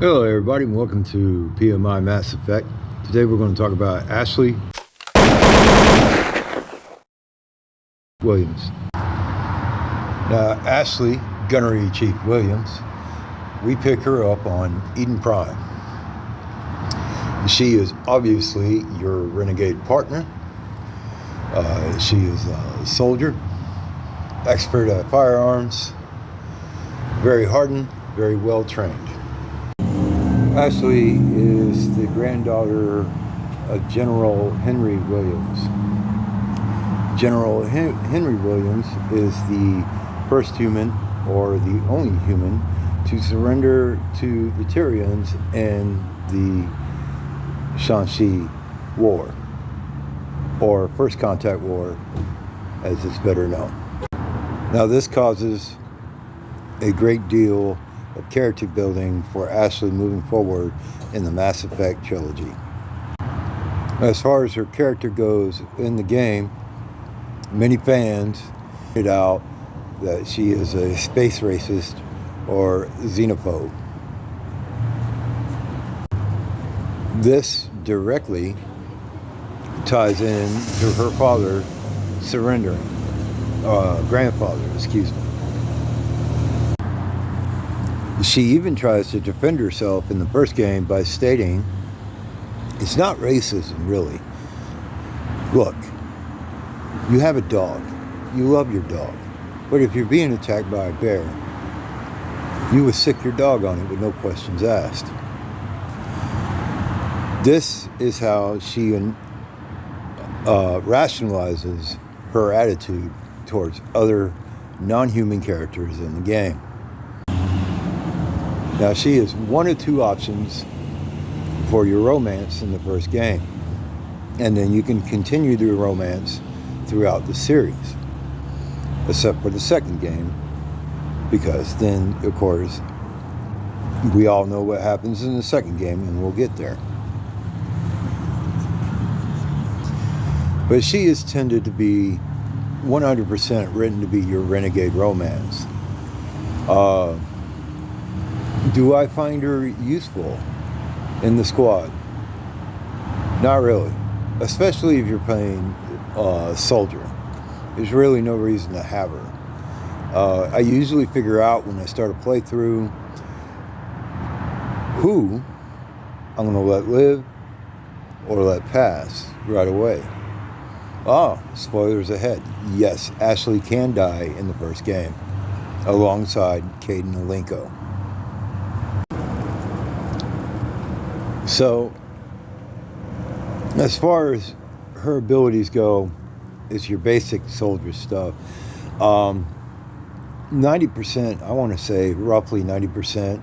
Hello everybody and welcome to PMI Mass Effect. Today we're going to talk about Ashley Williams. Now Ashley, Gunnery Chief Williams, we pick her up on Eden Prime. She is obviously your renegade partner. She is a soldier, expert at firearms, very hardened, very well trained. Ashley is the granddaughter of General Henry Williams. General Henry Williams is the first human, or the only human, to surrender to the Tyrians in the Shanxi War, or First Contact War, as it's better known. Now this causes a great deal of character building for Ashley moving forward in the Mass Effect trilogy. As far as her character goes in the game, many fans pointed out that she is a space racist or xenophobe. This directly ties in to her father surrendering, grandfather, excuse me. She even tries to defend herself in the first game by stating, it's not racism, really. Look, you have a dog. You love your dog. But if you're being attacked by a bear, you would sick your dog on it with no questions asked. This is how she rationalizes her attitude towards other non-human characters in the game. Now, she is one of two options for your romance in the first game. And then you can continue the romance throughout the series, except for the second game, because then, of course, we all know what happens in the second game, and we'll get there. But she is tended to be 100% written to be your renegade romance. Do I find her useful in the squad? Not really. Especially if you're playing soldier. There's really no reason to have her. I usually figure out when I start a playthrough who I'm going to let live or let pass right away. Spoilers ahead. Yes, Ashley can die in the first game alongside Caden Alenko. So, as far as her abilities go, it's your basic soldier stuff. 90%, I want to say roughly 90%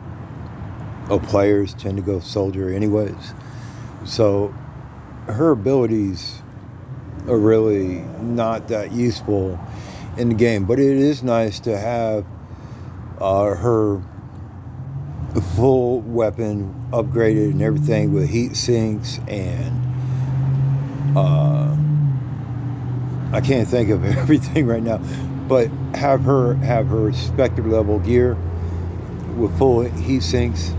of players tend to go soldier anyways. So, her abilities are really not that useful in the game. But it is nice to have her full weapon upgraded and everything with heat sinks and I can't think of everything right now, but have her Spectre level gear with full heat sinks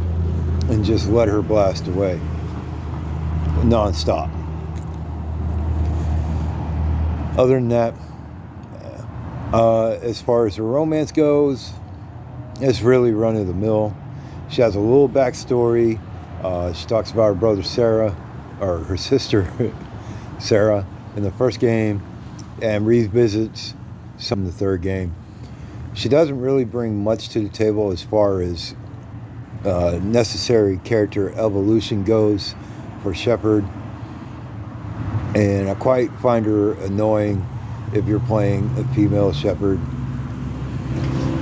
and just let her blast away non-stop. Other than that, as far as the romance goes, it's really run-of-the-mill. She has a little backstory. She talks about her brother Sarah, or her sister Sarah, in the first game, and revisits some in the third game. She doesn't really bring much to the table as far as necessary character evolution goes for Shepard, and I quite find her annoying if you're playing a female Shepard.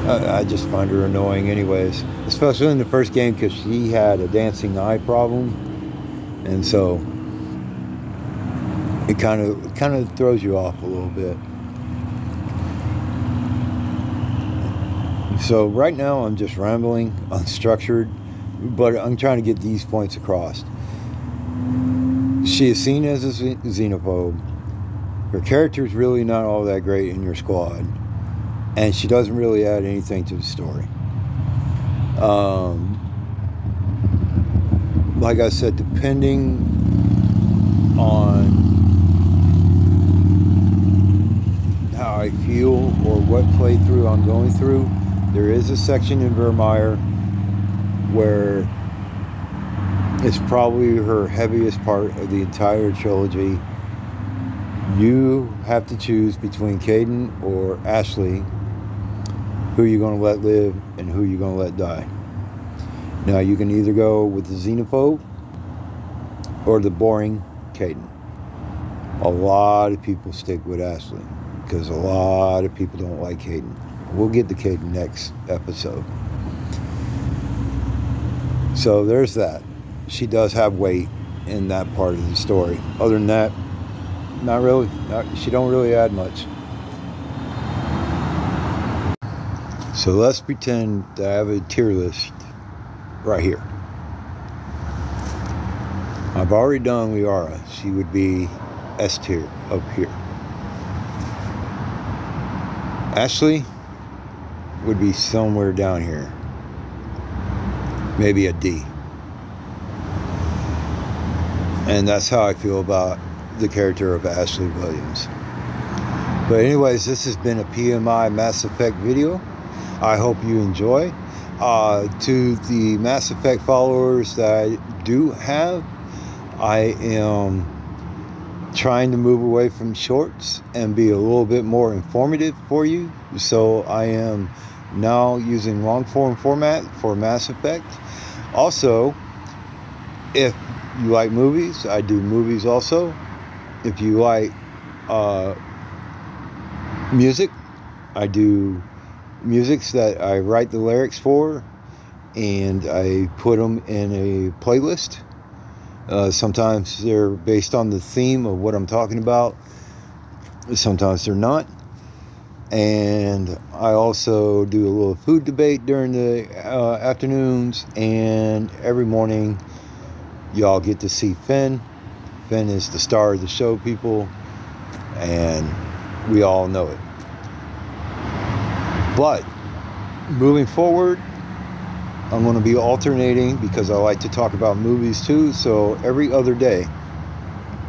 I just find her annoying anyways, especially in the first game because she had a dancing eye problem, and so it kind of throws you off a little bit. So right now I'm just rambling, unstructured, but I'm trying to get these points across. She is seen as a xenophobe. Her character is really not all that great in your squad. And she doesn't really add anything to the story. like I said, depending on how I feel or what playthrough I'm going through, there is a section in Vermeer where it's probably her heaviest part of the entire trilogy. You have to choose between Caden or Ashley, who you're going to let live and who you're going to let die. Now, you can either go with the xenophobe or the boring Caden. A lot of people stick with Ashley because a lot of people don't like Caden. We'll get to Caden next episode. So there's that. She does have weight in that part of the story. Other than that, not really. She don't really add much. So let's pretend that I have a tier list right here. I've already done Liara. She would be S tier up here. Ashley would be somewhere down here. Maybe a D. And that's how I feel about the character of Ashley Williams. But anyways, this has been a PMI Mass Effect video. I hope you enjoy. To the Mass Effect followers that I do have, I am trying to move away from shorts and be a little bit more informative for you. So I am now using long form format for Mass Effect. Also, if you like movies, I do movies also. If you like music, I do musics that I write the lyrics for and I put them in a playlist. Sometimes they're based on the theme of what I'm talking about. Sometimes they're not. And I also do a little food debate during the afternoons, and every morning y'all get to see Finn. Finn is the star of the show, people, and we all know it. But moving forward, I'm going to be alternating because I like to talk about movies too. So every other day,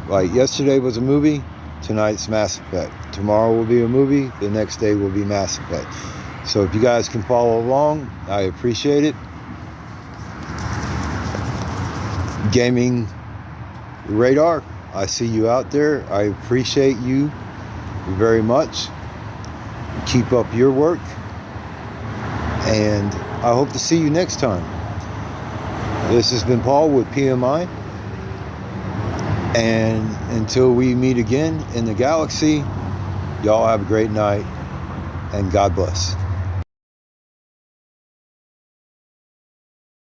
like yesterday was a movie, tonight's Mass Effect. Tomorrow will be a movie, the next day will be Mass Effect. So if you guys can follow along, I appreciate it. Gaming Radar, I see you out there. I appreciate you very much. Keep up your work. And I hope to see you next time. This has been Paul with PMI. And until we meet again in the galaxy, y'all have a great night and God bless.